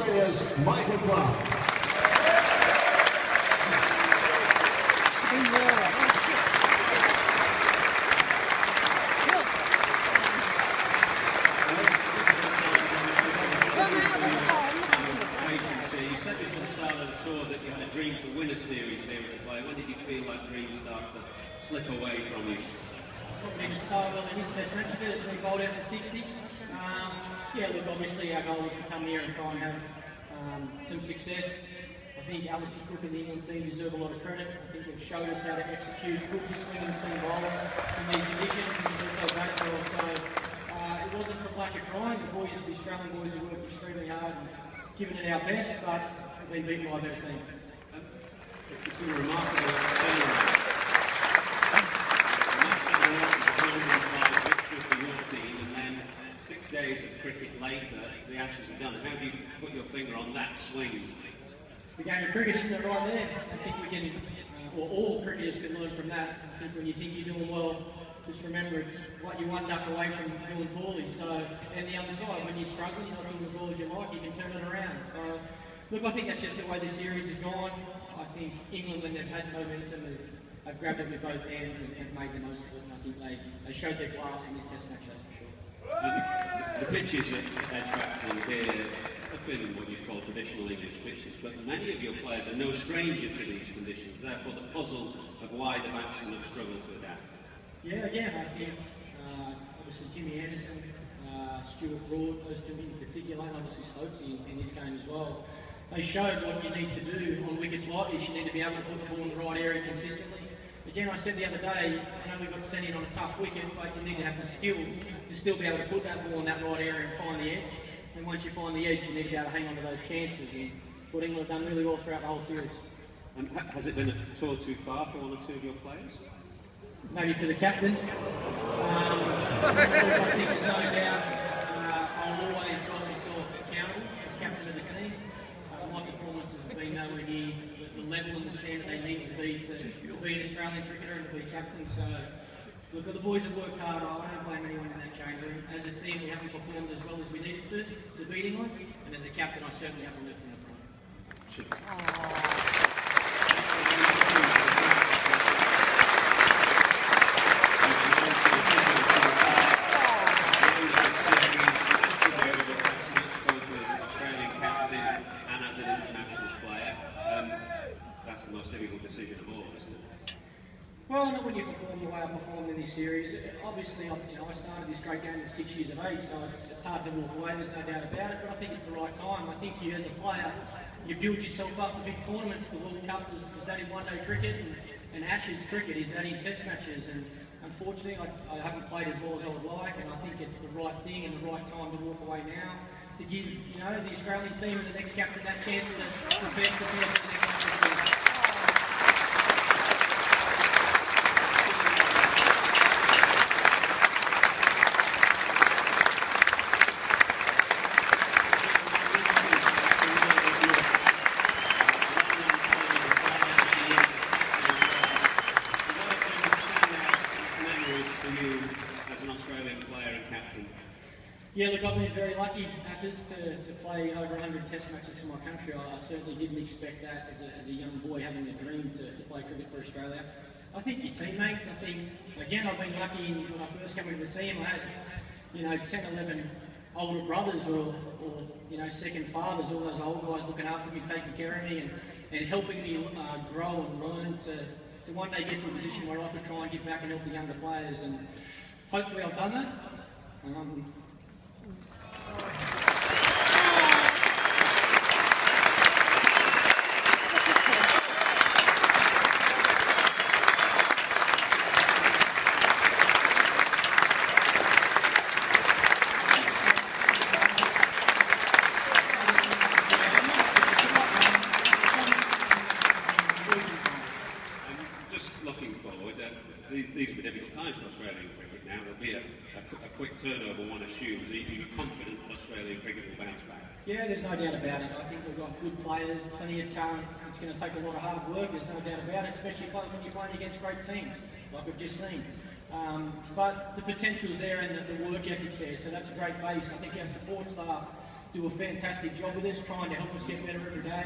Australia's Michael Clark. That you had a dream to win a series here at the play. When did you feel that dream start to slip away from you? We didn't start well in this test match. We bowled out for 60. Yeah, look, obviously our goal was to come here and try and have some success. I think Alistair Cook and the England team deserve a lot of credit. I think they've showed us how to execute good swing and seam bowler in these conditions, and he's also batted well. So it wasn't for lack of trying. The boys, the Australian boys, have worked extremely hard and given it our best, but we've been beaten by a better team. It's been a remarkable turnaround. Victory for your team, and then 6 days of cricket later, the Ashes are done. How do you put your finger on that swing? It's the game of cricket, isn't it, right there? I think we can, or all cricketers can learn from that. I think when you think you're doing well, just remember it's what you one duck away from doing poorly. So, and the other side, when you're struggling, you're not doing as well as you like, you can turn it around. So, look, I think that's just the way the series has gone. I think England, when they've had momentum, have grabbed it with both hands and made the most of it. And I think they showed their class in this test match, that's for sure. The pitches at Edgbaston here have been what you call traditional English pitches, but many of your players are no stranger to these conditions, therefore the puzzle of why the batsmen have struggled to adapt. Yeah, again, I think obviously Jimmy Anderson, Stuart Broad, those two in particular, and obviously Stokesy in this game as well. They showed what you need to do on wickets like this. You need to be able to put the ball in the right area consistently. Again, I said the other day, I know we got sent in on a tough wicket, but you need to have the skill to still be able to put that ball in that right area and find the edge. And once you find the edge, you need to be able to hang on to those chances. And it's what England have done really well throughout the whole series. And has it been a tour too far for one or two of your players? Maybe for the captain. I think there's no doubt I'll always hold myself accountable as captain of the team. My performances have been nowhere near the level and the standard they need to be an Australian cricketer and to be captain. So, look, the boys have worked hard. I don't blame anyone in that change room. As a team, we haven't performed as well as we needed to beat England. And as a captain, I certainly haven't learned from the front. Well, not when you perform the way I performed in this series. Obviously, I started this great game at 6 years of age, so it's hard to walk away, there's no doubt about it, but I think it's the right time. I think you, as a player, you build yourself up for big tournaments. The World Cup was that in one-day cricket, and Ashes cricket is that in test matches, and unfortunately, I haven't played as well as I would like, and I think it's the right thing and the right time to walk away now, to give the Australian team and the next captain that chance to prepare for the next match. Yeah, look, I've been very lucky, Athers, to play over 100 test matches for my country. I certainly didn't expect that as a young boy having a dream to play cricket for Australia. I think your teammates, again, I've been lucky when I first came into the team. I had, 10, 11 older brothers or second fathers, all those old guys looking after me, taking care of me and helping me grow and learn to one day get to a position where I could try and give back and help the younger players. And hopefully I've done that. These will be difficult times for Australian cricket now. There'll be a quick turnover, one assumes. Are you confident that Australian cricket will bounce back? Yeah, there's no doubt about it. I think we've got good players, plenty of talent. It's going to take a lot of hard work, there's no doubt about it, especially when you're playing against great teams, like we've just seen. But the potential's there and the work ethic's there, so that's a great base. I think our support staff do a fantastic job with us, trying to help us get better every day.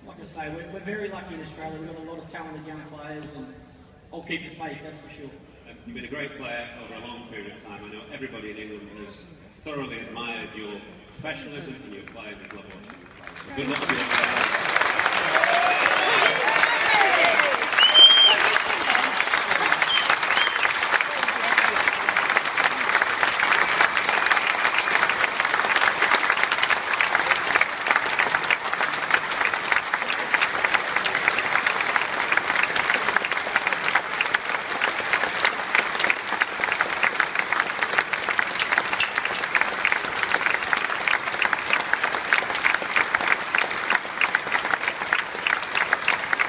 Like I say, we're very lucky in Australia. We've got a lot of talented young players, and I'll keep the faith, that's for sure. You've been a great player over a long period of time. I know everybody in England has thoroughly admired your professionalism and your players have loved watching you play. So good luck to you.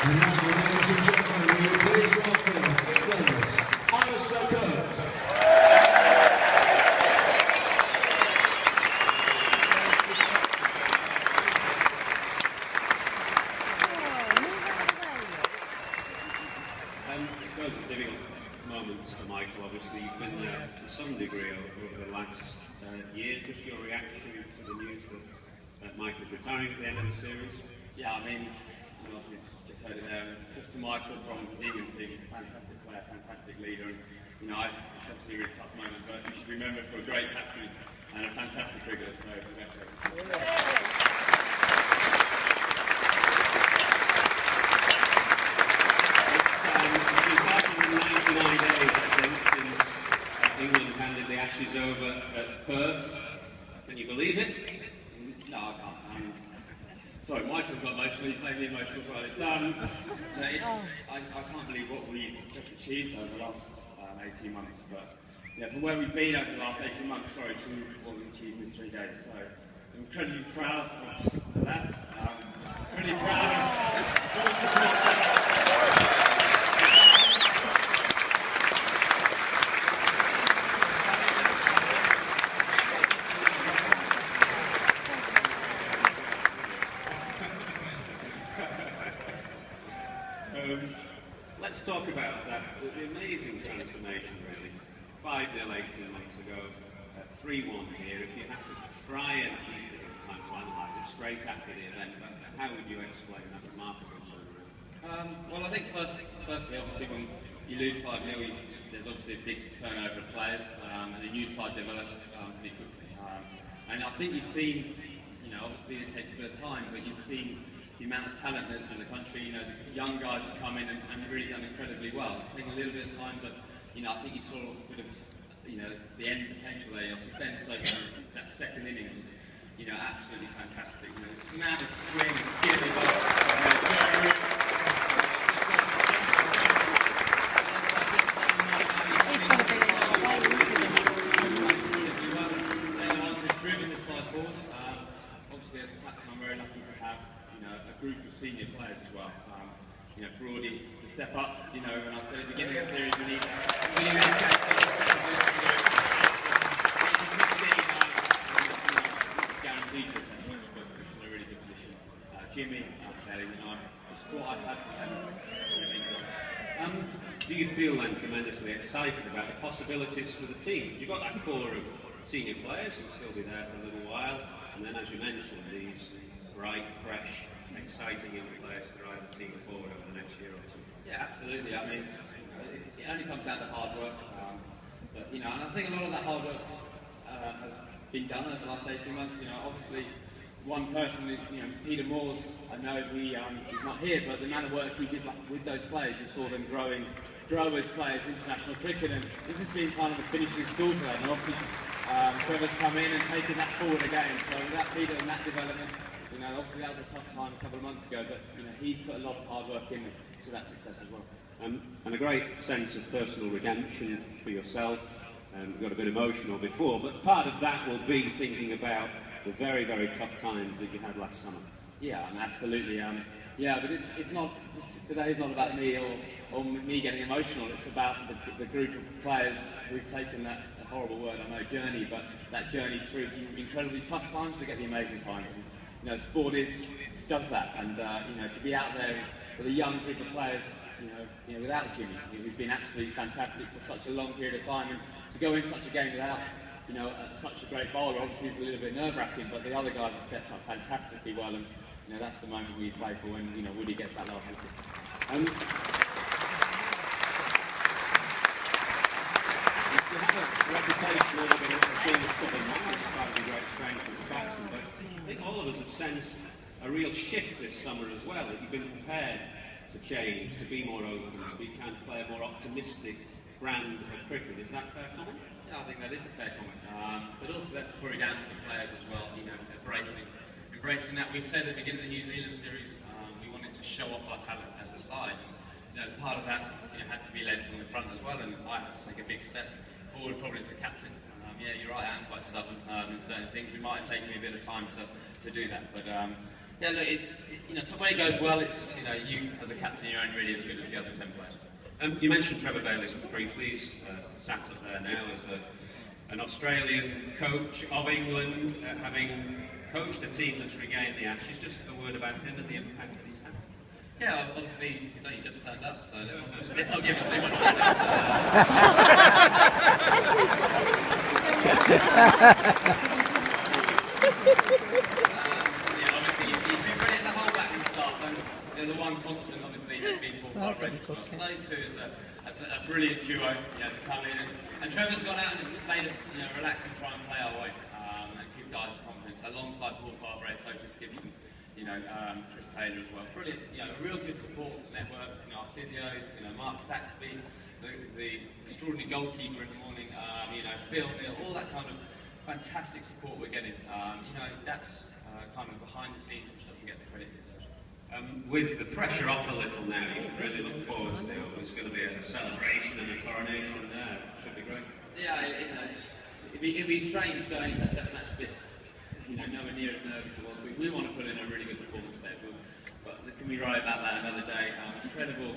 And now, ladies and gentlemen, will you please welcome England's Alistair Cook. Those are difficult moments for Michael. Obviously, you've been there to some degree over the last year. Just your reaction to the news that Michael's retiring at the end of the series? Yeah, I mean, you obviously just heard it there. Just to Michael from the England team, fantastic player, fantastic leader, and it's obviously a really tough moment, but you should remember for a great captain and a fantastic cricketer. So congratulations. England handed the Ashes over at Perth. Can you believe it? No, I can't. Sorry, Michael got emotional. He made me emotional as well. I can't believe what we've just achieved over the last 18 months. But from where we've been over the last 18 months, to what we've achieved in these 3 days. So I'm incredibly proud of that. Really proud of all the support. Let's talk about that, the amazing transformation really. 5-0 18 months ago, 3-1 here. If you had to try and time to analyse it straight after the event, how would you explain that remarkable turnaround? Well, I think firstly, obviously, when you lose 5-0, there's obviously a big turnover of players, and the new side develops pretty quickly. And I think you've seen, obviously it takes a bit of time, but you've seen the amount of talent that's in the country. The young guys have come in and really done incredibly well. It's taken a little bit of time, but I think you saw sort of the end potential there. Obviously, Ben Stokes, that second inning was absolutely fantastic. The amount of swing, skill involved. Driven this side forward. Obviously, as a captain, I'm very lucky to have a group of senior players as well. Brody to step up. When I said at the beginning of the series, we need guaranteed your attention, but puts in a really good position. Jimmy, Kelly, the support I've had from them. Do you feel then tremendously excited about the possibilities for the team? You've got that core of senior players who'll still be there for a little while, and then, as you mentioned, these bright, fresh, exciting young players to drive the team forward over the next year or two. Yeah, absolutely. I mean, it only comes down to hard work. And I think a lot of that hard work has been done over the last 18 months. Obviously, one person, Peter Moores, I know he's not here, but the amount of work he did with those players, you saw them grow as players, international cricket, and this has been kind of the finishing school for them. And obviously, Trevor's come in and taken that forward again. So without Peter and that development, obviously that was a tough time a couple of months ago, but he's put a lot of hard work into that success as well. And a great sense of personal redemption for yourself. You got a bit emotional before, but part of that will be thinking about the very, very tough times that you had last summer. Yeah, absolutely. But it's not. Today is not about me or me getting emotional. It's about the group of players who've taken that horrible word, I know, journey, but that journey through some incredibly tough times to get the amazing times. And, sport does that, and to be out there with a young group of players, without Jimmy, who's been absolutely fantastic for such a long period of time, and to go in such a game without you know, such a great bowler. Obviously, it's a little bit nerve-wracking, but the other guys have stepped up fantastically well, and you know, that's the moment we play for when, you know, Woody gets that last wicket. You have a reputation a little bit of being a stubborn man, which is part of your great strength as a batsman, but I think all of us have sensed a real shift this summer as well, that you've been prepared to change, to be more open, to be kind of play a more optimistic brand of cricket. Is that a fair comment? Yeah, I think that is a fair comment. But also that's probably down to the players as well, you know, embracing that. We said at the beginning of the New Zealand series, we wanted to show off our talent as a side. You know, part of that, you know, had to be led from the front as well, and I had to take a big step forward, probably as a captain. Yeah, you're right, I am quite stubborn in certain things. It might have taken me a bit of time to do that, but yeah, look, it's, you know, so when it goes well, it's, you know, you as a captain, you're only really as good as the other 10 players. You mentioned Trevor Bayliss briefly. He's sat up there now as an Australian coach of England, having coached a team that's regained the Ashes. Just a word about him and the impact that he's had. Yeah, obviously he's only just turned up, so let's not give him too much credit. Yeah, obviously he's been brilliant, the whole backroom staff, and the one constant obviously has been Paul Farbrace as well. So those two as a brilliant duo, you know, to come in, and Trevor's gone out and just made us, you know, relax and try and play our way, and give guys confidence alongside Paul Farbrace, Otis Gibson, you know, Chris Taylor as well. Brilliant, you know, a real good support network, you know, our physios, you know, Mark Saxby, the extraordinary goalkeeper in the morning, you know, Phil Neal, all that kind of fantastic support we're getting. You know, that's kind of behind the scenes, which doesn't get the credit it deserves. With the pressure off a little now, you can really look forward to it. There's going to be a celebration and a coronation there. Should be great. Yeah, you know, it'd be strange going into that test match a bit, you know, nowhere near as nervous as it was. We want to put in a really good performance there, but can we write about that another day? Incredible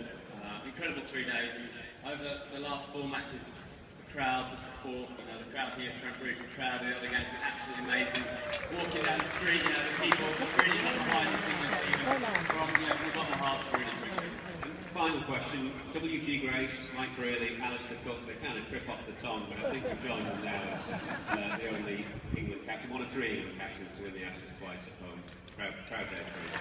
3 days. Over the last 4 matches, the crowd, the support, you know, the crowd here at Trent Bridge, the crowd at the other games have been absolutely amazing. Walking down the street, you know, the people really got behind the scenes, from, you know, we've got the hearts really quickly. Final question, W.G. Grace, Mike Brearley, Alistair Cook, they kind of trip off the tongue, but I think you've joined them now as the only England captain, one of 3 England captains to win the Ashes twice at home. Proud day for you.